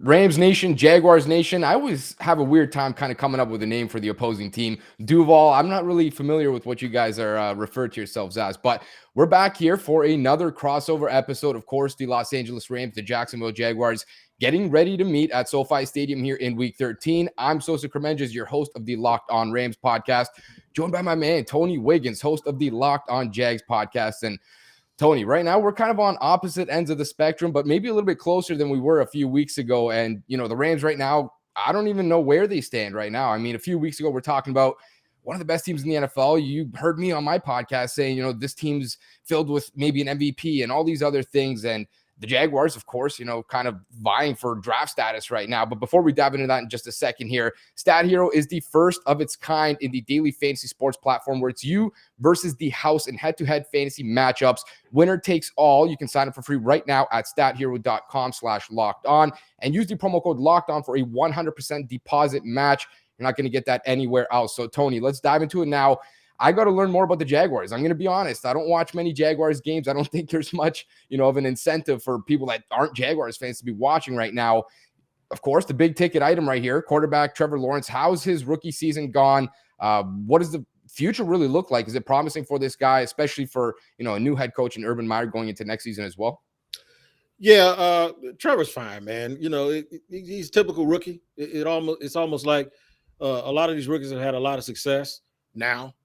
Rams Nation, Jaguars Nation. I always have a weird time kind of coming up with a name for the opposing team. Duval, I'm not really familiar with what you guys are referred to yourselves as, but we're back here for another crossover episode. Of course, the Los Angeles Rams, the Jacksonville Jaguars, getting ready to meet at SoFi Stadium here in Week 13. I'm Sosa Kremenjas, your host of the Locked On Rams podcast, joined by my man, Tony Wiggins, host of the Locked On Jags podcast. And Tony, right now we're kind of on opposite ends of the spectrum, but maybe a little bit closer than we were a few weeks ago. And, the Rams right now, I don't even know where they stand right now. I mean, a few weeks ago, we're talking about one of the best teams in the NFL. You heard me on my podcast saying, this team's filled with maybe an MVP and all these other things. And the Jaguars, of course, kind of vying for draft status right now. But before we dive into that in just a second here, Stat Hero is the first of its kind in the daily fantasy sports platform where it's you versus the house in head-to-head fantasy matchups. Winner takes all. You can sign up for free right now at stathero.com/locked on and use the promo code locked on for a 100% deposit match. You're not going to get that anywhere else. So, Tony, let's dive into it now. I got to learn more about the Jaguars. I'm going to be honest. I don't watch many Jaguars games. I don't think there's much, of an incentive for people that aren't Jaguars fans to be watching right now. Of course, the big ticket item right here, quarterback Trevor Lawrence. How's his rookie season gone? What does the future really look like? Is it promising for this guy, especially for, a new head coach in Urban Meyer going into next season as well? Yeah, Trevor's fine, man. He's typical rookie. It's almost like a lot of these rookies have had a lot of success now.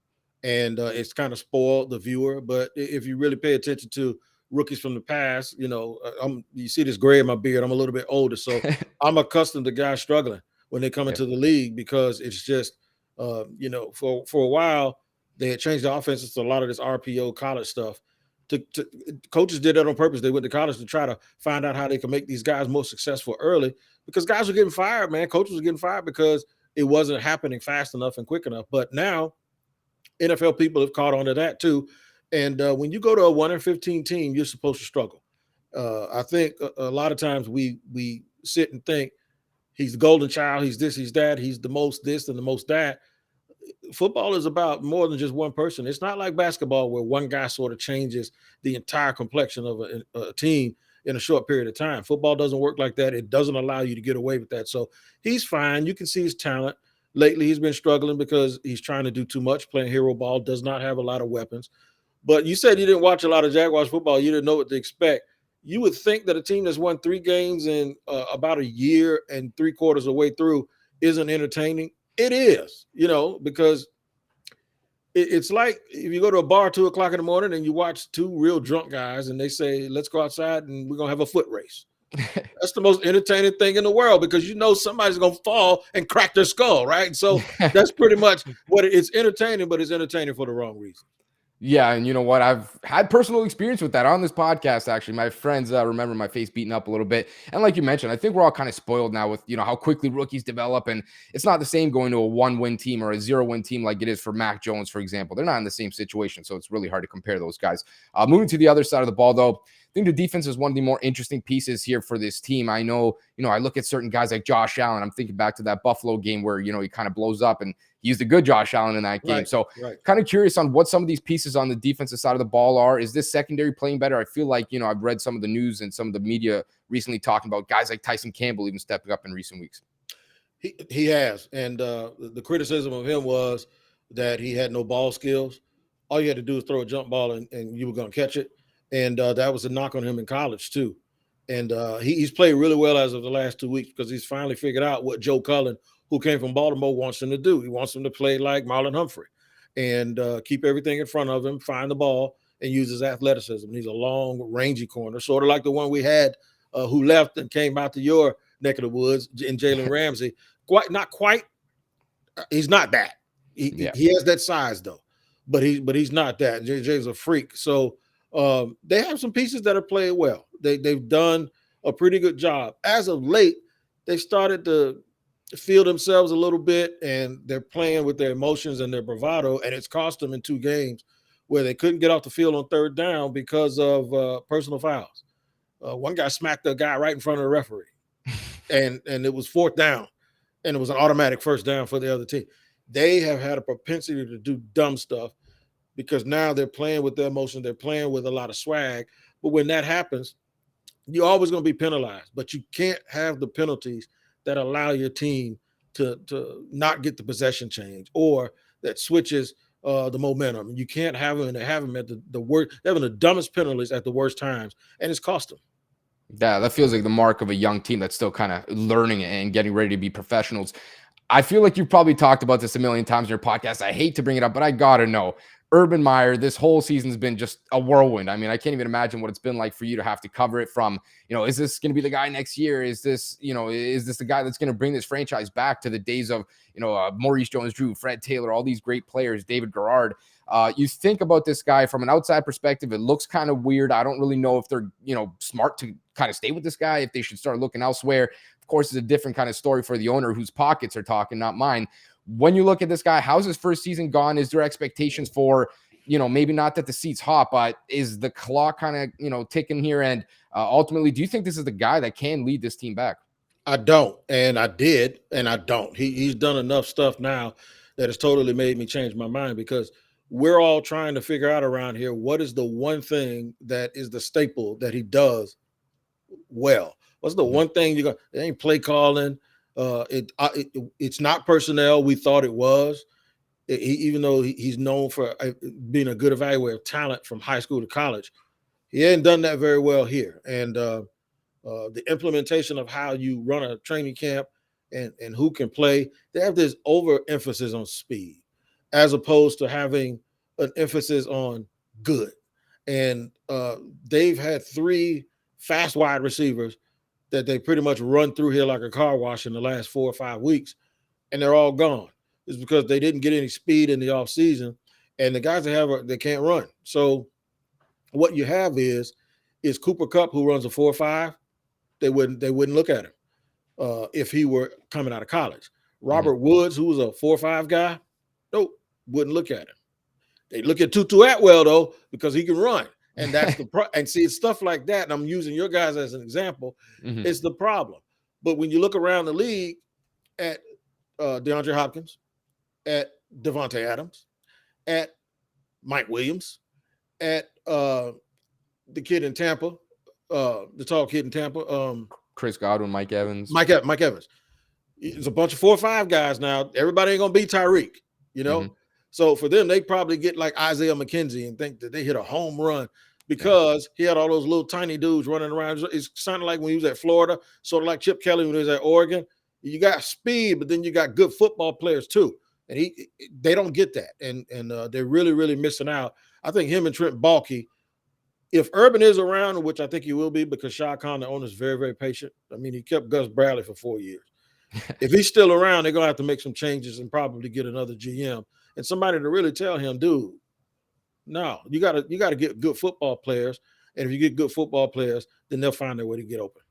And it's kind of spoiled the viewer. But if you really pay attention to rookies from the past, you see this gray in my beard. I'm a little bit older, so I'm accustomed to guys struggling when they come into the league because it's just, for a while they had changed the offenses to a lot of this RPO college stuff. Coaches did that on purpose. They went to college to try to find out how they could make these guys more successful early because guys were getting fired, man. Coaches were getting fired because it wasn't happening fast enough and quick enough. But now NFL people have caught on to that too. And when you go to a 1-15 team, you're supposed to struggle. I think a lot of times we sit and think he's the golden child, he's this, he's that, he's the most this and the most that. Football is about more than just one person. It's not like basketball where one guy sort of changes the entire complexion of a team in a short period of time. Football doesn't work like that. It doesn't allow you to get away with that. So he's fine. You can see his talent. Lately, he's been struggling because he's trying to do too much, playing hero ball, does not have a lot of weapons. But you said you didn't watch a lot of Jaguars football. You didn't know what to expect. You would think that a team that's won 3 games in about a year and 3/4 of the way through isn't entertaining. It is, because it's like if you go to a bar 2 o'clock in the morning and you watch 2 real drunk guys and they say, let's go outside and we're going to have a foot race. That's the most entertaining thing in the world because somebody's going to fall and crack their skull, right? So that's pretty much what it's entertaining, but it's entertaining for the wrong reason. Yeah, and you know what? I've had personal experience with that on this podcast, actually. My friends remember my face beating up a little bit. And like you mentioned, I think we're all kind of spoiled now with, how quickly rookies develop. And it's not the same going to a 1-win team or a 0-win team like it is for Mac Jones, for example. They're not in the same situation, so it's really hard to compare those guys. Moving to the other side of the ball, though, I think the defense is one of the more interesting pieces here for this team. I know, I look at certain guys like Josh Allen. I'm thinking back to that Buffalo game where, he kind of blows up and he's the good Josh Allen in that game. Right, so right. Kind of curious on what some of these pieces on the defensive side of the ball are. Is this secondary playing better? I feel like, I've read some of the news and some of the media recently talking about guys like Tyson Campbell even stepping up in recent weeks. He has. And the criticism of him was that he had no ball skills. All you had to do was throw a jump ball and you were going to catch it. And that was a knock on him in college too. And he's played really well as of the last 2 weeks because he's finally figured out what Joe Cullen, who came from Baltimore, wants him to do. He wants him to play like Marlon Humphrey and keep everything in front of him, find the ball, and use his athleticism. He's a long, rangy corner, sort of like the one we had who left and came out to your neck of the woods in Jalen Ramsey. Not quite. He's not that. He has that size, though, but he's not that. JJ's a freak. So they have some pieces that are played well. They've done a pretty good job. As of late, they started to feel themselves a little bit, and they're playing with their emotions and their bravado, and it's cost them in 2 games where they couldn't get off the field on 3rd down because of personal fouls. One guy smacked the guy right in front of the referee, and it was 4th down, and it was an automatic 1st down for the other team. They have had a propensity to do dumb stuff because now they're playing with their emotions. They're playing with a lot of swag. But when that happens, You're always going to be penalized, but you can't have the penalties that allow your team to not get the possession change or that switches the momentum. You can't have them and have them at the worst, having the dumbest penalties at the worst times, and it's cost them. Yeah, that feels like the mark of a young team that's still kind of learning and getting ready to be professionals. I feel like you've probably talked about this a million times in your podcast. I hate to bring it up, but I gotta know. Urban Meyer, this whole season's been just a whirlwind. I mean, I can't even imagine what it's been like for you to have to cover it from, is this going to be the guy next year? Is this the guy that's going to bring this franchise back to the days of, Maurice Jones-Drew, Fred Taylor, all these great players, David Garrard. You think about this guy from an outside perspective, it looks kind of weird. I don't really know if they're, smart to kind of stay with this guy, if they should start looking elsewhere. Of course, it's a different kind of story for the owner whose pockets are talking, not mine. When you look at this guy, how's his first season gone? Is there expectations for, maybe not that the seat's hot, but is the clock kind of, ticking here? And ultimately, do you think this is the guy that can lead this team back? I don't, and I did, and I don't. He's done enough stuff now that has totally made me change my mind, because we're all trying to figure out around here what is the one thing that is the staple that he does well. What's the one thing you got? It ain't play calling. It's not personnel. We thought it was. Even though he's known for being a good evaluator of talent from high school to college, he hadn't done that very well here. And the implementation of how you run a training camp and who can play, they have this overemphasis on speed as opposed to having an emphasis on good. And they've had 3 fast wide receivers that they pretty much run through here like a car wash in the last 4 or 5 weeks, and they're all gone. It's because they didn't get any speed in the offseason, and the guys they can't run. So what you have is Cooper Kupp, who runs a 4.5. They wouldn't look at him if he were coming out of college. Robert Woods, who was a 4.5 guy, nope, wouldn't look at him. They look at Tutu Atwell though, because he can run. And that's and see, it's stuff like that. And I'm using your guys as an example. It's the problem. But when you look around the league at DeAndre Hopkins, at Devontae Adams, at Mike Williams, at the kid in Tampa, the tall kid in Tampa, Chris Godwin, Mike Evans. Mike Evans. It's a bunch of 4-5 guys now. Everybody ain't gonna be Tyreek, So for them, they probably get like Isaiah McKenzie and think that they hit a home run because he had all those little tiny dudes running around. It's kind of like when he was at Florida, sort of like Chip Kelly when he was at Oregon. You got speed, but then you got good football players too. And they don't get that. And they're really, really missing out. I think him and Trent Baalke, if Urban is around, which I think he will be because Shad Khan, the owner, is very, very patient. I mean, he kept Gus Bradley for 4 years. If he's still around, they're going to have to make some changes and probably get another GM and somebody to really tell him, dude, no, you got to get good football players. And if you get good football players, then they'll find their way to get open.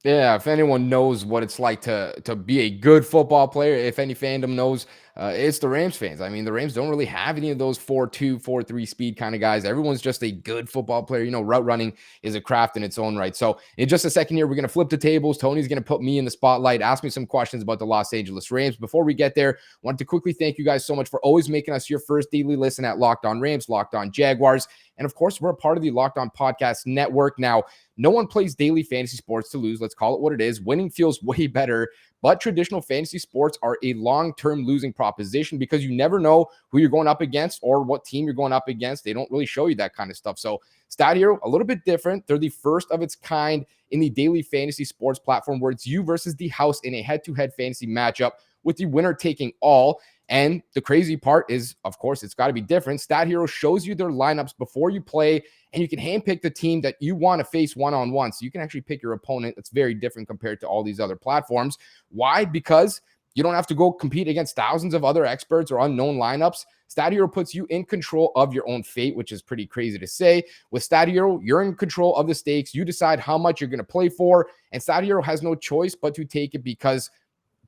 Yeah, if anyone knows what it's like to be a good football player, if any fandom knows, it's the Rams fans. I mean, the Rams don't really have any of those 4.2, 4.3 speed kind of guys. Everyone's just a good football player. Route running is a craft in its own right. So in just a second here, we're going to flip the tables. Tony's going to put me in the spotlight, ask me some questions about the Los Angeles Rams. Before we get there, I want to quickly thank you guys so much for always making us your first daily listen at Locked On Rams, Locked On Jaguars. And of course, we're a part of the Locked On Podcast Network. Now, no one plays daily fantasy sports to lose. Let's call it what it is. Winning feels way better, but traditional fantasy sports are a long-term losing proposition because you never know who you're going up against or what team you're going up against. They don't really show you that kind of stuff. So Stat Hero, a little bit different. They're the first of its kind in the daily fantasy sports platform where it's you versus the house in a head-to-head fantasy matchup with the winner taking all. And the crazy part is, of course, it's got to be different. Stat Hero shows you their lineups before you play, and you can handpick the team that you want to face one-on-one. So you can actually pick your opponent. That's very different compared to all these other platforms. Why? Because you don't have to go compete against thousands of other experts or unknown lineups. Stat Hero puts you in control of your own fate, which is pretty crazy to say. With Stat Hero, you're in control of the stakes. You decide how much you're going to play for, and Stat Hero has no choice but to take it because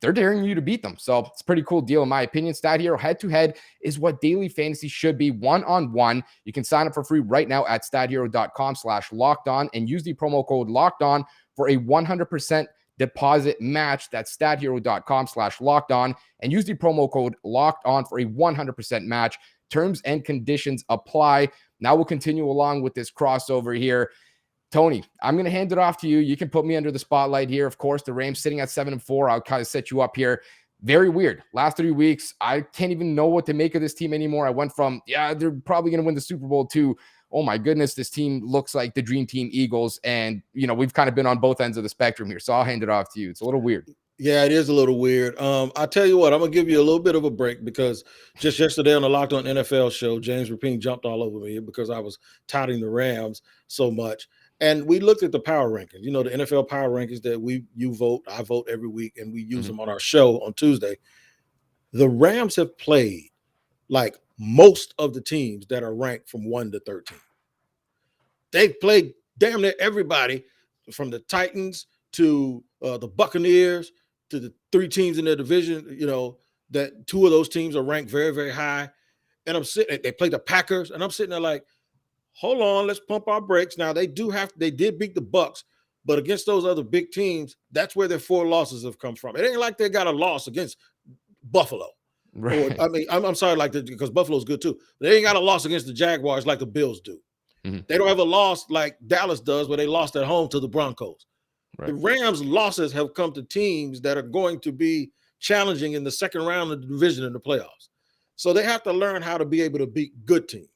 they're daring you to beat them. So it's a pretty cool deal, in my opinion. Stat Hero head-to-head is what daily fantasy should be, one-on-one. You can sign up for free right now at stathero.com/lockedon and use the promo code LOCKEDON for a 100% deposit match. That's stathero.com/lockedon and use the promo code LOCKEDON for a 100% match. Terms and conditions apply. Now we'll continue along with this crossover here. Tony, I'm going to hand it off to you. You can put me under the spotlight here. Of course, the Rams sitting at 7-4. I'll kind of set you up here. Very weird. Last 3 weeks, I can't even know what to make of this team anymore. I went from, yeah, they're probably going to win the Super Bowl to, oh my goodness, this team looks like the dream team Eagles. And, we've kind of been on both ends of the spectrum here. So I'll hand it off to you. It's a little weird. Yeah, it is a little weird. I'll tell you what, I'm gonna give you a little bit of a break because just yesterday on the Locked On NFL show, James Rapine jumped all over me because I was touting the Rams so much. And we looked at the power rankings, the NFL power rankings that you vote, I vote every week, and we use them on our show on Tuesday. The Rams have played like most of the teams that are ranked from 1 to 13. They've played damn near everybody from the Titans to the Buccaneers to the 3 teams in their division, that 2 of those teams are ranked very, very high. And they play the Packers, and I'm sitting there like, hold on, let's pump our brakes. Now they did beat the Bucs, but against those other big teams, that's where their 4 losses have come from. It ain't like they got a loss against Buffalo. Right. Or, I'm sorry, because Buffalo's good too. They ain't got a loss against the Jaguars like the Bills do. Mm-hmm. They don't have a loss like Dallas does, where they lost at home to the Broncos. Right. The Rams' losses have come to teams that are going to be challenging in the second round of the division in the playoffs. So they have to learn how to be able to beat good teams.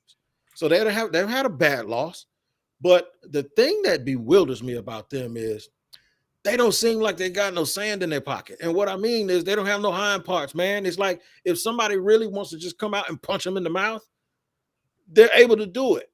So they've had a bad loss. But the thing that bewilders me about them is they don't seem like they got no sand in their pocket. And what I mean is they don't have no hind parts, man. It's like if somebody really wants to just come out and punch them in the mouth, they're able to do it.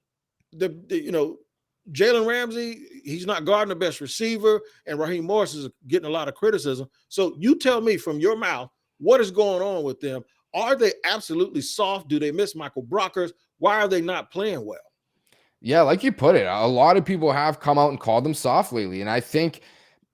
Jalen Ramsey, he's not guarding the best receiver, and Raheem Morris is getting a lot of criticism. So you tell me from your mouth, what is going on with them? Are they absolutely soft? Do they miss Michael Brockers? Why are they not playing well? Yeah, like you put it, a lot of people have come out and called them soft lately. And I think,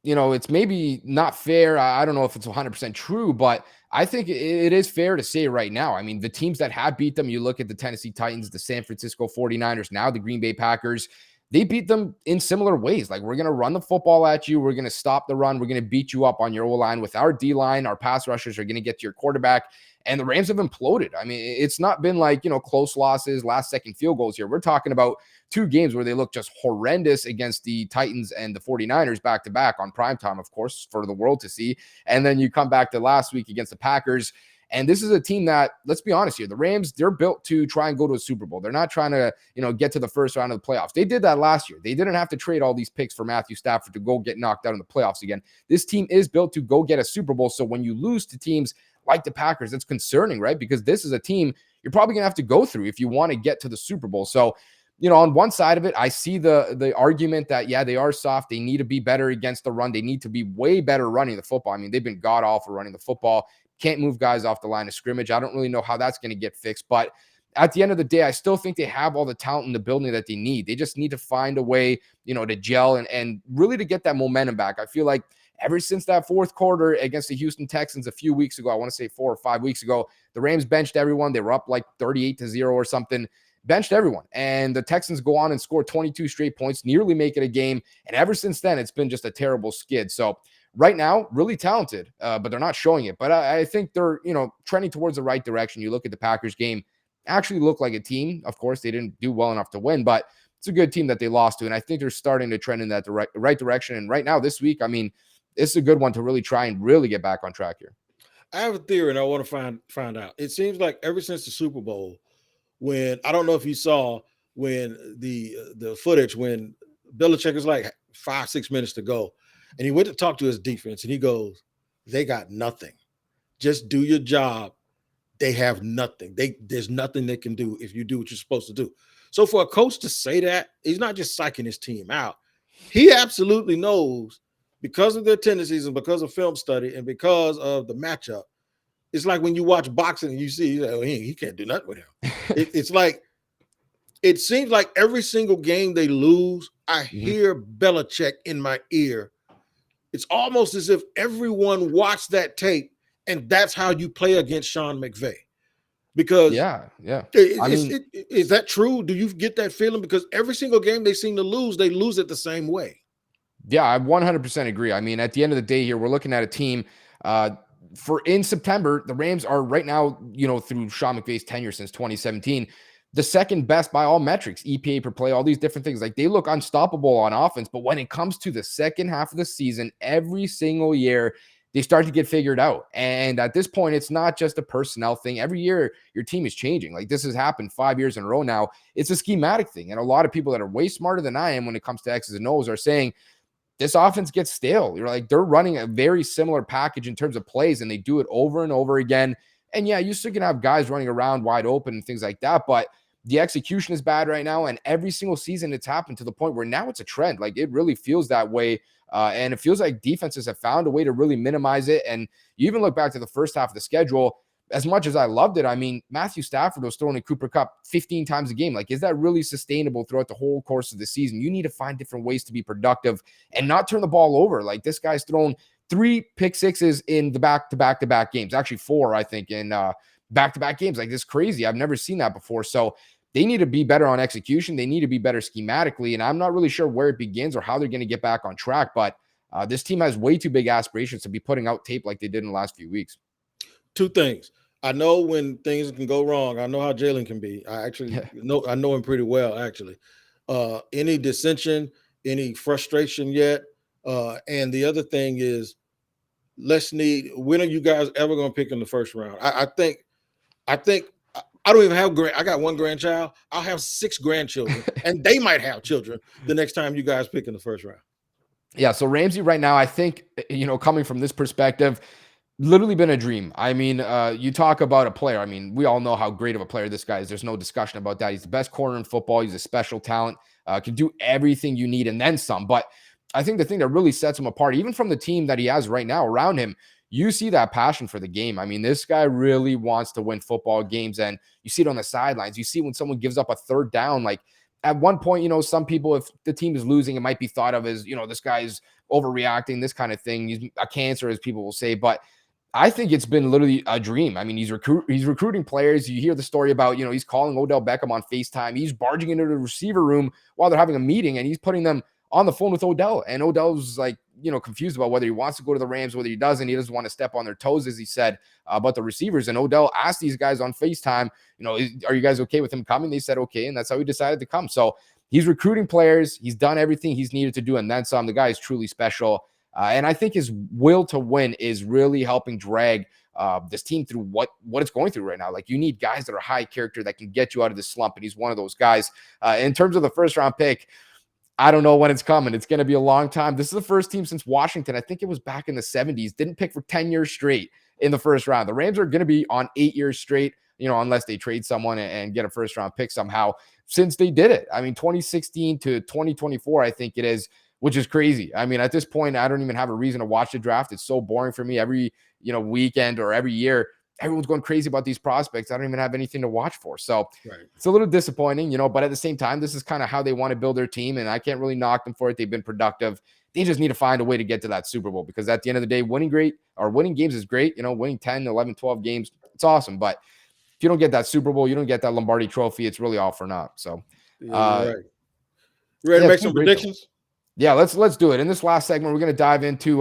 it's maybe not fair. I don't know if it's 100% true, but I think it is fair to say right now. I mean, the teams that have beat them, you look at the Tennessee Titans, the San Francisco 49ers, now the Green Bay Packers, they beat them in similar ways. Like, we're going to run the football at you. We're going to stop the run. We're going to beat you up on your O-line with our D-line. Our pass rushers are going to get to your quarterback. And the Rams have imploded. I mean, it's not been like, close losses, last-second field goals here. We're talking about 2 games where they look just horrendous against the Titans and the 49ers back-to-back on primetime, of course, for the world to see. And then you come back to last week against the Packers. And this is a team that, let's be honest here, the Rams, they're built to try and go to a Super Bowl. They're not trying to, get to the first round of the playoffs. They did that last year. They didn't have to trade all these picks for Matthew Stafford to go get knocked out in the playoffs again. This team is built to go get a Super Bowl. So when you lose to teams like the Packers, it's concerning, right? Because this is a team you're probably going to have to go through if you want to get to the Super Bowl. So, on one side of it, I see the argument that, yeah, they are soft. They need to be better against the run. They need to be way better running the football. I mean, they've been god-awful running the football. Can't move guys off the line of scrimmage. I don't really know how that's going to get fixed. But at the end of the day, I still think they have all the talent in the building that they need. They just need to find a way, to gel and really to get that momentum back. I feel like ever since that fourth quarter against the Houston Texans a few weeks ago, I want to say 4 or 5 weeks ago, the Rams benched everyone. They were up like 38-0 or something. Benched everyone. And the Texans go on and score 22 straight points, nearly make it a game. And ever since then, it's been just a terrible skid. So right now, really talented, but they're not showing it. But I think they're, trending towards the right direction. You look at the Packers game, actually look like a team. Of course, they didn't do well enough to win, but it's a good team that they lost to. And I think they're starting to trend in that right direction. And right now, this week, I mean, it's a good one to really try and really get back on track here. I have a theory, and I want to find out. It seems like ever since the Super Bowl, when I don't know if you saw when the footage when Belichick was like 5-6 minutes to go, and he went to talk to his defense, and he goes, "They got nothing. Just do your job. They have nothing. There's nothing they can do if you do what you're supposed to do." So for a coach to say that, he's not just psyching his team out. He absolutely knows, because of their tendencies and because of film study and because of the matchup. It's like when you watch boxing and you see, oh, he can't do nothing with him. It's like, it seems like every single game they lose, I hear Belichick in my ear. It's almost as if everyone watched that tape and that's how you play against Sean McVay. Because is that true? Do you get that feeling? Because every single game they seem to lose, they lose it the same way. Yeah, I 100% agree. I mean, at the end of the day here, we're looking at a team in September, the Rams are right now, through Sean McVay's tenure since 2017, the second best by all metrics, EPA per play, all these different things. Like, they look unstoppable on offense, but when it comes to the second half of the season, every single year, they start to get figured out. And at this point, it's not just a personnel thing. Every year, your team is changing. Like, this has happened 5 years in a row now. It's a schematic thing. And a lot of people that are way smarter than I am when it comes to X's and O's are saying this offense gets stale. You're like, they're running a very similar package in terms of plays, and they do it over and over again. And yeah, you still can have guys running around wide open and things like that, but the execution is bad right now. And every single season it's happened to the point where now it's a trend. Like, it really feels that way. And it feels like defenses have found a way to really minimize it. And you even look back to the first half of the schedule, as much as I loved it, I mean, Matthew Stafford was throwing a Cooper Kupp 15 times a game. Like, is that really sustainable throughout the whole course of the season? You need to find different ways to be productive and not turn the ball over. Like, this guy's thrown 3 pick sixes in the back-to-back games. Actually 4, I think, in back-to-back games. Like, this is crazy. I've never seen that before. So they need to be better on execution. They need to be better schematically. And I'm not really sure where it begins or how they're going to get back on track. But this team has way too big aspirations to be putting out tape like they did in the last few weeks. 2 things. I know when things can go wrong. I know how Jalen can be. I actually know him pretty well, actually. Any dissension, any frustration yet? And the other thing is, when are you guys ever going to pick in the first round? I think I don't even have I got 1 grandchild. I'll have 6 grandchildren, and they might have children the next time you guys pick in the first round. Yeah. So Ramsey right now, I think, coming from this perspective, literally been a dream. I mean, you talk about a player. I mean, we all know how great of a player this guy is. There's no discussion about that. He's the best corner in football. He's a special talent, can do everything you need and then some. But I think the thing that really sets him apart, even from the team that he has right now around him, you see that passion for the game. I mean, this guy really wants to win football games, and you see it on the sidelines. You see when someone gives up a 3rd down, like at one point, some people, if the team is losing, it might be thought of as, this guy's overreacting, this kind of thing. He's a cancer, as people will say. But I think it's been literally a dream. I mean, he's recruiting players. You hear the story about, he's calling Odell Beckham on FaceTime. He's barging into the receiver room while they're having a meeting, and he's putting them on the phone with Odell. And Odell's like, confused about whether he wants to go to the Rams, whether he doesn't. He doesn't want to step on their toes, as he said, about the receivers. And Odell asked these guys on FaceTime, are you guys okay with him coming? They said, okay. And that's how he decided to come. So he's recruiting players. He's done everything he's needed to do. And then some. The guy is truly special. And I think his will to win is really helping drag this team through what it's going through right now. Like, you need guys that are high character that can get you out of the slump. And he's one of those guys. In terms of the first round pick, I don't know when it's coming. It's going to be a long time. This is the first team since Washington, I think it was back in the 70s, didn't pick for 10 years straight in the first round. The Rams are going to be on 8 years straight, unless they trade someone and get a first round pick somehow, since they did it. I mean, 2016 to 2024, I think it is, which is crazy. I mean, at this point, I don't even have a reason to watch the draft. It's so boring for me. Every, weekend or every year, everyone's going crazy about these prospects. I don't even have anything to watch for. So It's a little disappointing, but at the same time, this is kind of how they want to build their team. And I can't really knock them for it. They've been productive. They just need to find a way to get to that Super Bowl, because at the end of the day, winning games is great. Winning 10, 11, 12 games, it's awesome. But if you don't get that Super Bowl, you don't get that Lombardi trophy, it's really all for naught. So, right. Ready to make some predictions? Yeah, let's do it. In this last segment, we're going to dive into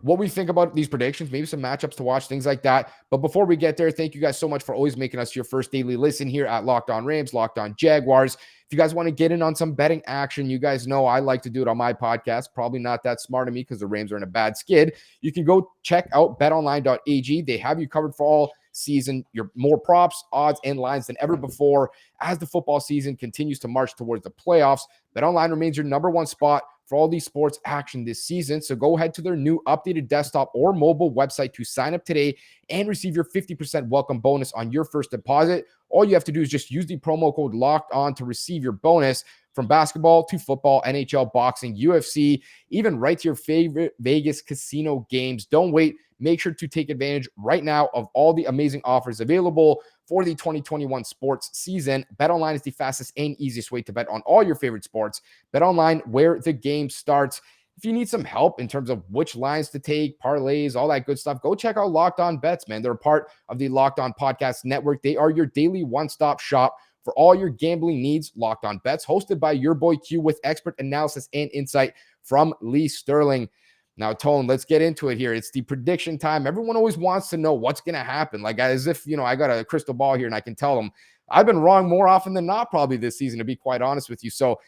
what we think about these predictions, maybe some matchups to watch, things like that. But before we get there, thank you guys so much for always making us your first daily listen here at Locked On Rams, Locked On Jaguars. If you guys want to get in on some betting action, you guys know I like to do it on my podcast. Probably not that smart of me, because the Rams are in a bad skid. You can go check out betonline.ag. They have you covered for all season. Your more props, odds, and lines than ever before as the football season continues to march towards the playoffs. BetOnline remains your number one spot for all these sports action this season. So go ahead to their new updated desktop or mobile website to sign up today and receive your 50% welcome bonus on your first deposit. All you have to do is just use the promo code Locked On to receive your bonus. From basketball to football, NHL, boxing, UFC, even right to your favorite Vegas casino games. Don't wait. Make sure to take advantage right now of all the amazing offers available for the 2021 sports season. BetOnline is the fastest and easiest way to bet on all your favorite sports. BetOnline, where the game starts. If you need some help in terms of which lines to take, parlays, all that good stuff, go check out Locked On Bets, man. They're a part of the Locked On Podcast Network. They are your daily one-stop shop for all your gambling needs. Locked On Bets, hosted by your boy Q, with expert analysis and insight from Lee Sterling. Now, Tone, let's get into it here. It's the prediction time. Everyone always wants to know what's going to happen. Like, as if, I got a crystal ball here and I can tell them. I've been wrong more often than not probably this season, to be quite honest with you. So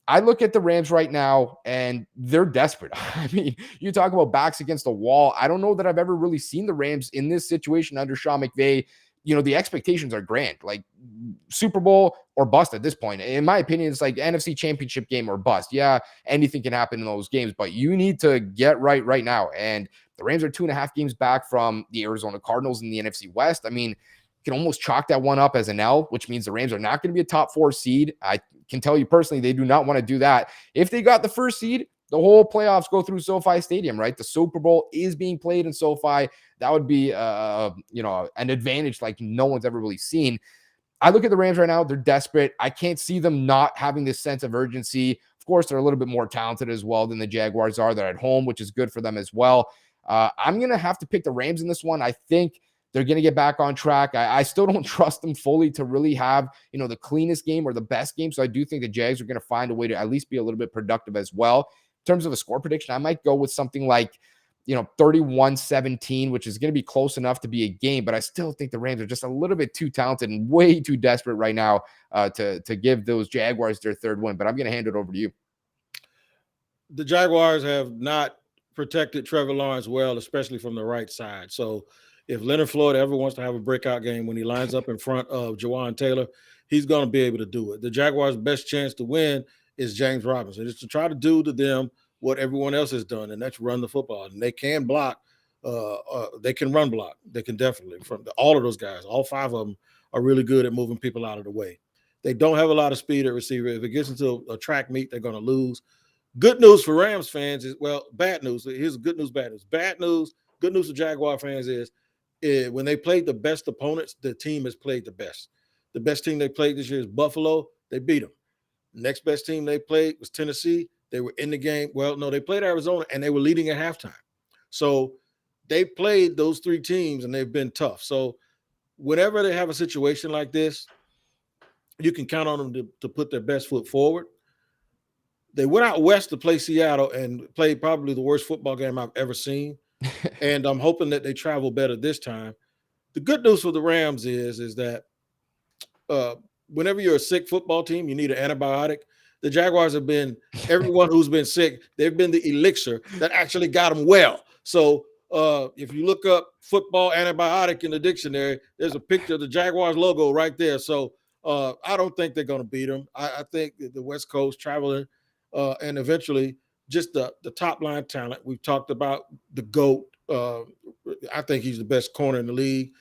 I look at the Rams right now and they're desperate. I mean, you talk about backs against the wall. I don't know that I've ever really seen the Rams in this situation under Sean McVay. The expectations are grand, like Super Bowl or bust at this point. In my opinion, it's like NFC Championship game or bust. Yeah, anything can happen in those games, but you need to get right now. And the Rams are 2.5 games back from the Arizona Cardinals in the NFC West. I mean, can almost chalk that one up as an L, which means the Rams are not going to be a top 4 seed. I can tell you personally, they do not want to do that. If they got the first seed, the whole playoffs go through SoFi Stadium, right? The Super Bowl is being played in SoFi. That would be, an advantage like no one's ever really seen. I look at the Rams right now. They're desperate. I can't see them not having this sense of urgency. Of course, they're a little bit more talented as well than the Jaguars are. They're at home, which is good for them as well. I'm going to have to pick the Rams in this one. I think they're going to get back on track. I still don't trust them fully to really have, the cleanest game or the best game. So I do think the Jags are going to find a way to at least be a little bit productive as well. In terms of a score prediction, I might go with something like, 31-17, which is going to be close enough to be a game. But I still think the Rams are just a little bit too talented and way too desperate right now to give those Jaguars their third win. But I'm going to hand it over to you. The Jaguars have not protected Trevor Lawrence well, especially from the right side. So if Leonard Floyd ever wants to have a breakout game when he lines up in front of Jawan Taylor, he's going to be able to do it. The Jaguars' best chance to win is James Robinson. It's to try to do to them what everyone else has done, and that's run the football. And they can block. They can run block. They can definitely. All of those guys, all 5 of them are really good at moving people out of the way. They don't have a lot of speed at receiver. If it gets into a track meet, they're going to lose. Good news for Rams fans is, bad news. Here's good news, bad news. Bad news, good news for Jaguar fans is when they played the best opponents, the team has played the best. The best team they played this year is Buffalo. They beat them. Next best team they played was Tennessee. They were in the game. Well, no, they played Arizona, and they were leading at halftime. So they played those 3 teams, and they've been tough. So whenever they have a situation like this, you can count on them to put their best foot forward. They went out west to play Seattle and played probably the worst football game I've ever seen. And I'm hoping that they travel better this time. The good news for the Rams is that whenever you're a sick football team, you need an antibiotic. The Jaguars have been, everyone who's been sick, they've been the elixir that actually got them well. So if you look up football antibiotic in the dictionary, there's a picture of the Jaguars logo right there. So I don't think they're going to beat them. I think the West Coast traveling and eventually just the top line talent. We've talked about the GOAT. I think he's the best corner in the league.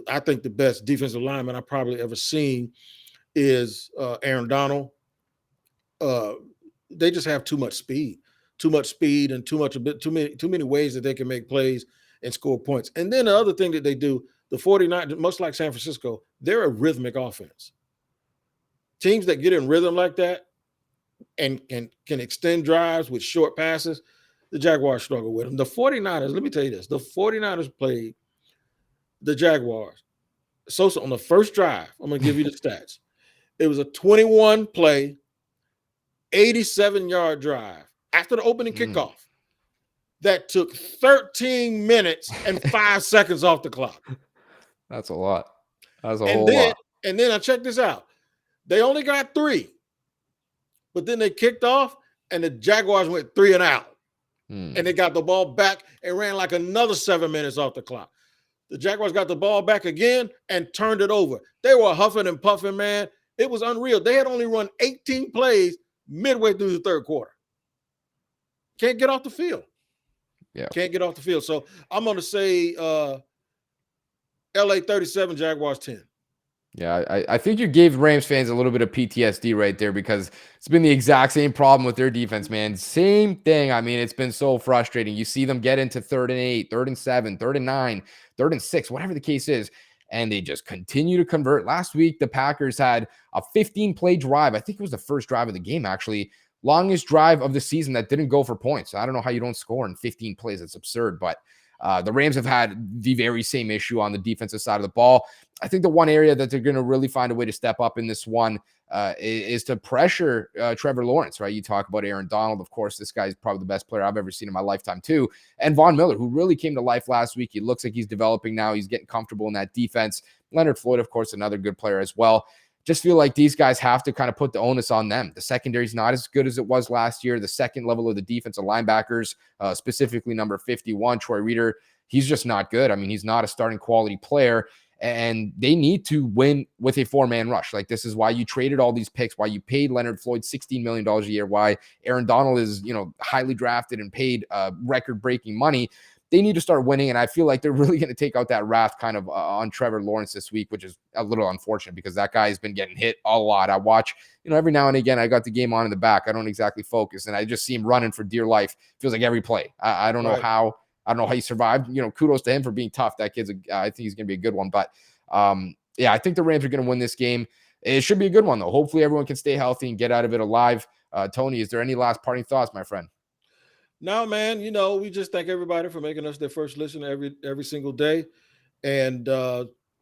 I think the best defensive lineman I've probably ever seen is Aaron Donald. They just have too much speed and too many ways that they can make plays and score points. And then the other thing that they do, the 49ers, much like San Francisco, they're a rhythmic offense. Teams that get in rhythm like that and can extend drives with short passes, the Jaguars struggle with them. The 49ers, let me tell you this, the 49ers played the Jaguars. So on the first drive, I'm going to give you the stats. It was a 21-play, 87-yard drive after the opening kickoff that took 13 minutes and 5 seconds off the clock. That's a lot. That's a whole lot. And then I check this out. They only got 3, but then they kicked off and the Jaguars went 3 and out. And they got the ball back and ran like another 7 minutes off the clock. The Jaguars got the ball back again and turned it over. They were huffing and puffing, man. It was unreal. They had only run 18 plays midway through the third quarter. Can't get off the field. Yeah. Can't get off the field. So I'm going to say LA 37, Jaguars 10. Yeah, I think you gave Rams fans a little bit of PTSD right there because it's been the exact same problem with their defense, man. Same thing. I mean, it's been so frustrating. You see them get into 3rd and 8, 3rd and 7, 3rd and 9, 3rd and 6, whatever the case is, and they just continue to convert. Last week, the Packers had a 15-play drive. I think it was the first drive of the game, actually. Longest drive of the season that didn't go for points. I don't know how you don't score in 15 plays. It's absurd, but the Rams have had the very same issue on the defensive side of the ball. I think the one area that they're going to really find a way to step up in this one is to pressure Trevor Lawrence, right? You talk about Aaron Donald. Of course, this guy's probably the best player I've ever seen in my lifetime too. And Von Miller, who really came to life last week. He looks like he's developing now. He's getting comfortable in that defense. Leonard Floyd, of course, another good player as well. Just feel like these guys have to kind of put the onus on them. The secondary is not as good as it was last year. The second level of the defensive linebackers, specifically number 51, Troy Reader, he's just not good. I mean, he's not a starting quality player, and they need to win with a four-man rush. Like, this is why you traded all these picks, why you paid Leonard Floyd $16 million a year, why Aaron Donald is, highly drafted and paid record-breaking money. They need to start winning, and I feel like they're really going to take out that wrath kind of on Trevor Lawrence this week, which is a little unfortunate because that guy has been getting hit a lot. I watch, every now and again, I got the game on in the back. I don't exactly focus, and I just see him running for dear life. Feels like every play. I don't know how. I don't know how he survived. Kudos to him for being tough. That kid's, I think he's going to be a good one. But yeah, I think the Rams are going to win this game. It should be a good one, though. Hopefully everyone can stay healthy and get out of it alive. Tony, is there any last parting thoughts, my friend? No, man, we just thank everybody for making us their first listen every single day. And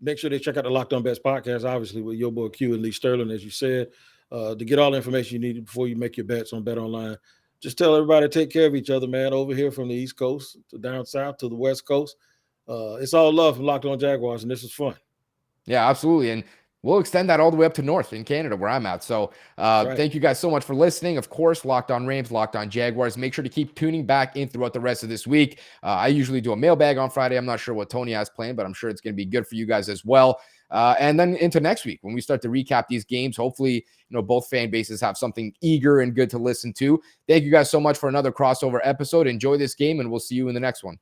make sure they check out the Locked On Bets podcast, obviously, with your boy Q and Lee Sterling, as you said, to get all the information you need before you make your bets on Bet Online. Just tell everybody to take care of each other, man, over here from the East Coast to down south to the West Coast. It's all love from Locked On Jaguars, and this is fun. Yeah, absolutely. And we'll extend that all the way up to north in Canada, where I'm at. So thank you guys so much for listening. Of course, Locked On Rams, Locked On Jaguars. Make sure to keep tuning back in throughout the rest of this week. I usually do a mailbag on Friday. I'm not sure what Tony has planned, but I'm sure it's going to be good for you guys as well. And then into next week, when we start to recap these games, hopefully, both fan bases have something eager and good to listen to. Thank you guys so much for another crossover episode. Enjoy this game, and we'll see you in the next one.